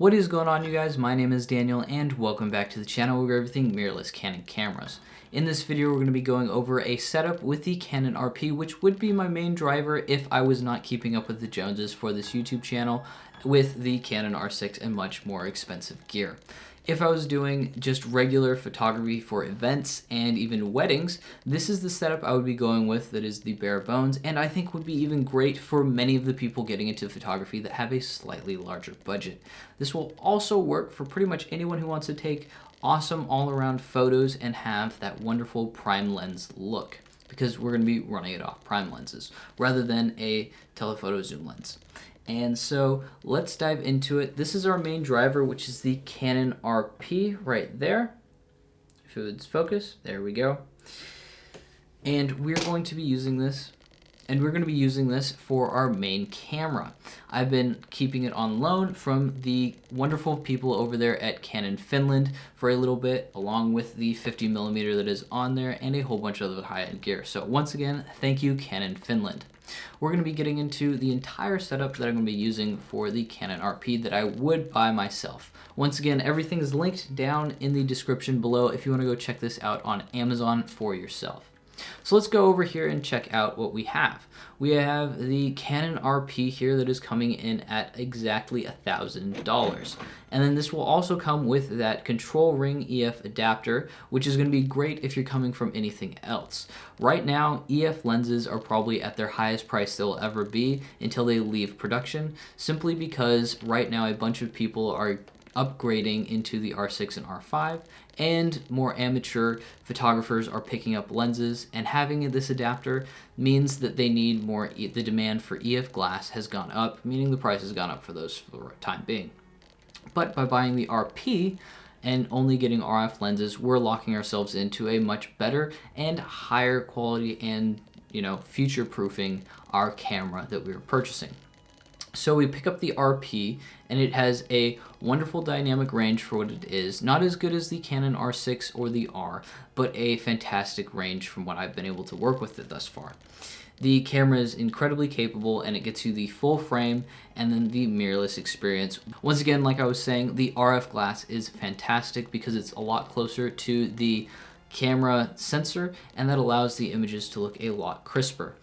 What is going on, you guys? My name is Daniel and welcome back to the channel where everything mirrorless Canon cameras. In this video we're going to be going over a setup with the Canon RP, which would be my main driver if I was not keeping up with the Joneses for this YouTube channel with the Canon R6 and much more expensive gear. If I was doing just regular photography for events and even weddings, this is the setup I would be going with that is the bare bones, and I think would be even great for many of the people getting into photography that have a slightly larger budget. This will also work for pretty much anyone who wants to take awesome all-around photos and have that wonderful prime lens look, because we're going to be running it off prime lenses rather than a telephoto zoom lens. And so let's dive into it. This is our main driver, which is the Canon RP right there. If it would focus, there we go. And we're going to be using this, for our main camera. I've been keeping it on loan from the wonderful people over there at Canon Finland for a little bit, along with the 50mm that is on there and a whole bunch of other high-end gear. So once again, thank you, Canon Finland. We're going to be getting into the entire setup that I'm going to be using for the Canon RP that I would buy myself. Once again, everything is linked down in the description below if you want to go check this out on Amazon for yourself. So let's go over here and check out what we have. We have the Canon RP here that is coming in at exactly $1,000. And then this will also come with that control ring EF adapter, which is going to be great if you're coming from anything else. Right now, EF lenses are probably at their highest price they'll ever be until they leave production, simply because right now a bunch of people are upgrading into the R6 and R5, and more amateur photographers are picking up lenses, and having this adapter means that they need more. The demand for EF glass has gone up, meaning the price has gone up for those for the time being. But by buying the RP and only getting RF lenses, we're locking ourselves into a much better and higher quality and, future-proofing our camera that we were purchasing. So we pick up the RP, and it has a wonderful dynamic range for what it is. Not as good as the Canon R6 or the R, but a fantastic range from what I've been able to work with it thus far. The camera is incredibly capable, and it gets you the full frame and then the mirrorless experience. Once again, like I was saying, the RF glass is fantastic because it's a lot closer to the camera sensor, and that allows the images to look a lot crisper.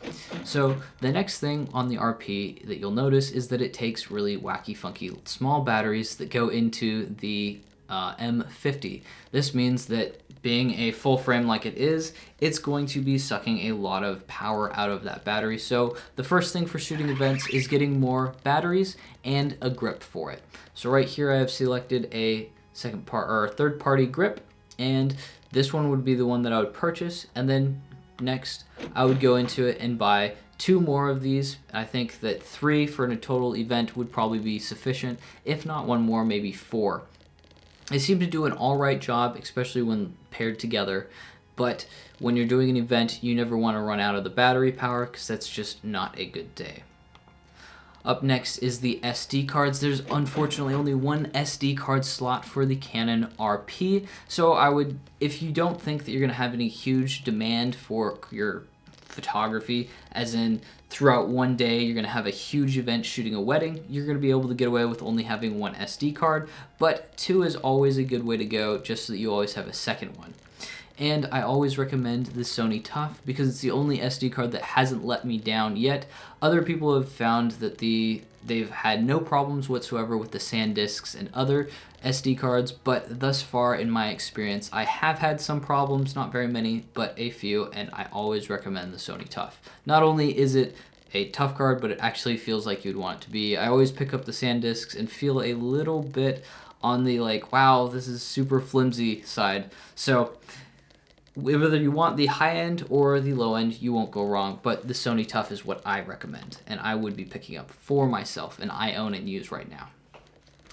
So the next thing on the RP that you'll notice is that it takes really wacky, funky small batteries that go into the M50. This means that being a full frame like it is, it's going to be sucking a lot of power out of that battery. So the first thing for shooting events is getting more batteries and a grip for it. So right here I have selected a third party grip, and this one would be the one that I would purchase, and then next I would go into it and buy 2 more of these. I think that 3 for a total event would probably be sufficient. If not 1 more, maybe 4. They seem to do an alright job, especially when paired together, but when you're doing an event, you never want to run out of the battery power because that's just not a good day. Up next is the SD cards. There's unfortunately only one SD card slot for the Canon RP, so if you don't think that you're going to have any huge demand for your photography, as in throughout one day you're going to have a huge event shooting a wedding, you're going to be able to get away with only having 1 SD card, but 2 is always a good way to go, just so that you always have a second one. And I always recommend the Sony Tough because it's the only SD card that hasn't let me down yet. Other people have found that they've had no problems whatsoever with the SanDisks and other SD cards, but thus far in my experience, I have had some problems, not very many, but a few, and I always recommend the Sony Tough. Not only is it a tough card, but it actually feels like you'd want it to be. I always pick up the SanDisks and feel a little bit on the wow, this is super flimsy side. So whether you want the high end or the low end, you won't go wrong, but the Sony Tough is what I recommend, and I would be picking up for myself, and I own and use right now.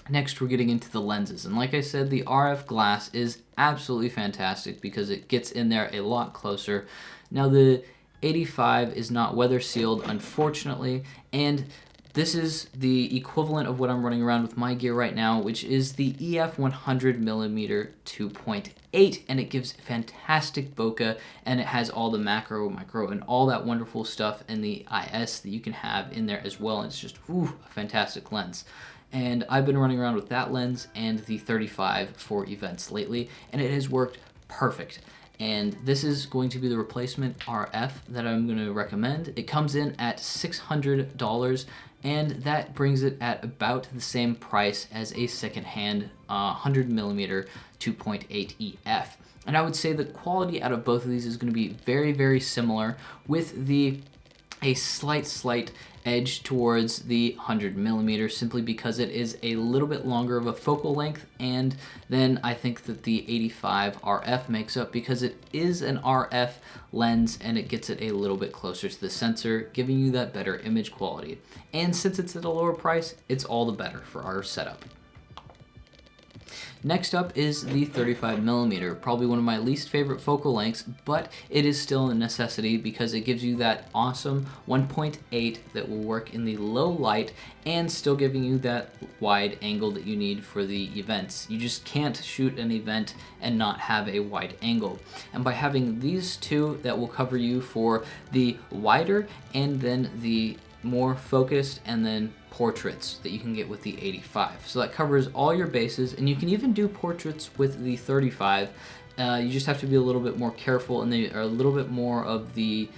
Next, we're getting into the lenses, and like I said, the RF glass is absolutely fantastic because it gets in there a lot closer. Now, the 85 is not weather sealed, unfortunately, and this is the equivalent of what I'm running around with my gear right now, which is the EF 100mm 2.8, and it gives fantastic bokeh, and it has all the macro, micro, and all that wonderful stuff, and the IS that you can have in there as well, and it's just a fantastic lens. And I've been running around with that lens and the 35 for events lately, and it has worked perfect. And this is going to be the replacement RF that I'm going to recommend. It comes in at $600, and that brings it at about the same price as a secondhand 100mm 2.8 EF. And I would say the quality out of both of these is going to be very, very similar, with a slight edge towards the 100mm, simply because it is a little bit longer of a focal length, and then I think that the 85 RF makes up because it is an RF lens and it gets it a little bit closer to the sensor, giving you that better image quality. And since it's at a lower price, it's all the better for our setup. Next up is the 35mm, probably one of my least favorite focal lengths, but it is still a necessity because it gives you that awesome 1.8 that will work in the low light and still giving you that wide angle that you need for the events. You just can't shoot an event and not have a wide angle. And by having these two, that will cover you for the wider and then the more focused and then portraits that you can get with the 85. So that covers all your bases, and you can even do portraits with the 35. You just have to be a little bit more careful, and they are a little bit more of the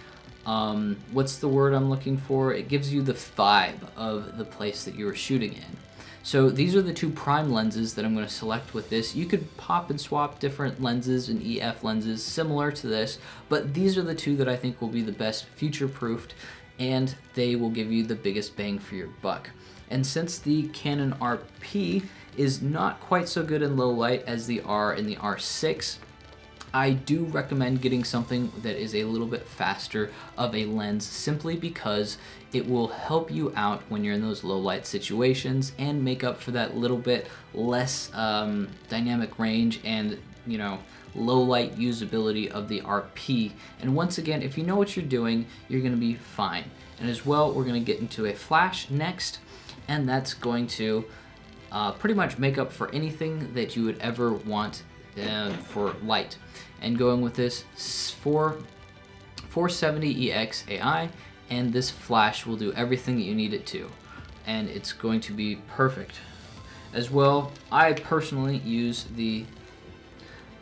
what's the word I'm looking for? It gives you the vibe of the place that you were shooting in. So these are the two prime lenses that I'm going to select with this. You could pop and swap different lenses and EF lenses similar to this, but these are the two that I think will be the best future-proofed, and they will give you the biggest bang for your buck. And since the Canon RP is not quite so good in low light as the R and the R6, I do recommend getting something that is a little bit faster of a lens, simply because it will help you out when you're in those low light situations and make up for that little bit less dynamic range and, you know, low light usability of the RP. And once again, if you know what you're doing, you're going to be fine. And as well, we're going to get into a flash next, and that's going to pretty much make up for anything that you would ever want for light. And going with this 470EX AI, and this flash will do everything that you need it to, and it's going to be perfect. As well, I personally use the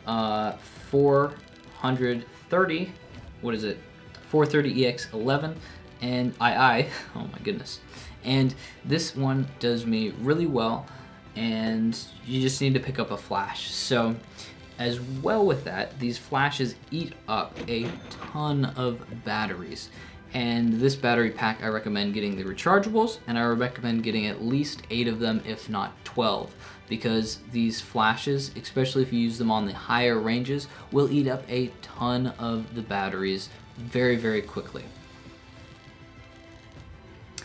430, what is it? 430EX11 and II, oh my goodness. And this one does me really well, and you just need to pick up a flash. So as well with that, these flashes eat up a ton of batteries. And this battery pack, I recommend getting the rechargeables, and I recommend getting at least 8 of them, if not 12, because these flashes, especially if you use them on the higher ranges, will eat up a ton of the batteries very, very quickly.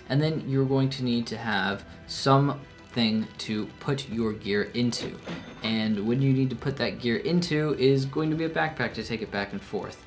And then you're going to need to have something to put your gear into. And when you need to put that gear into is going to be a backpack to take it back and forth.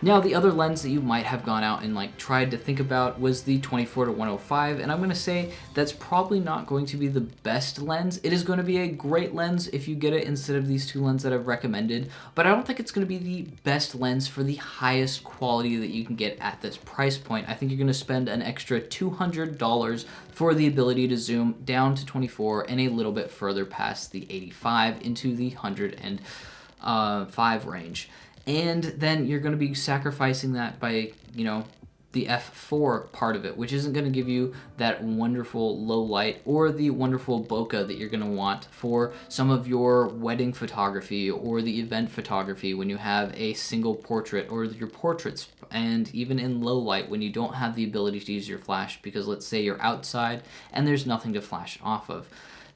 Now, the other lens that you might have gone out and tried to think about was the 24-105, and I'm going to say that's probably not going to be the best lens. It is going to be a great lens if you get it instead of these two lenses that I've recommended, but I don't think it's going to be the best lens for the highest quality that you can get at this price point. I think you're going to spend an extra $200 for the ability to zoom down to 24 and a little bit further past the 85 into the 105 range. And then you're going to be sacrificing that by, you know, the f4 part of it, which isn't going to give you that wonderful low light or the wonderful bokeh that you're going to want for some of your wedding photography or the event photography when you have a single portrait, or your portraits, and even in low light when you don't have the ability to use your flash because let's say you're outside and there's nothing to flash off of.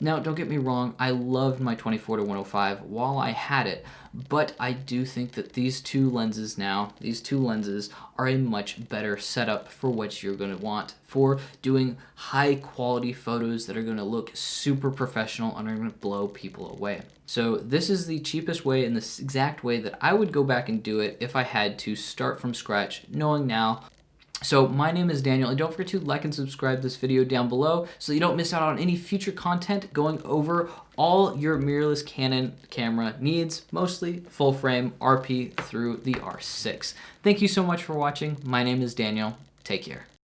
Now, don't get me wrong, I loved my 24-105 while I had it, but I do think that these two lenses are a much better setup for what you're going to want for doing high quality photos that are going to look super professional and are going to blow people away. So this is the cheapest way and the exact way that I would go back and do it if I had to start from scratch, knowing now. So my name is Daniel, and don't forget to like and subscribe this video down below so you don't miss out on any future content going over all your mirrorless Canon camera needs, mostly full frame RP through the R6. Thank you so much for watching. My name is Daniel. Take care.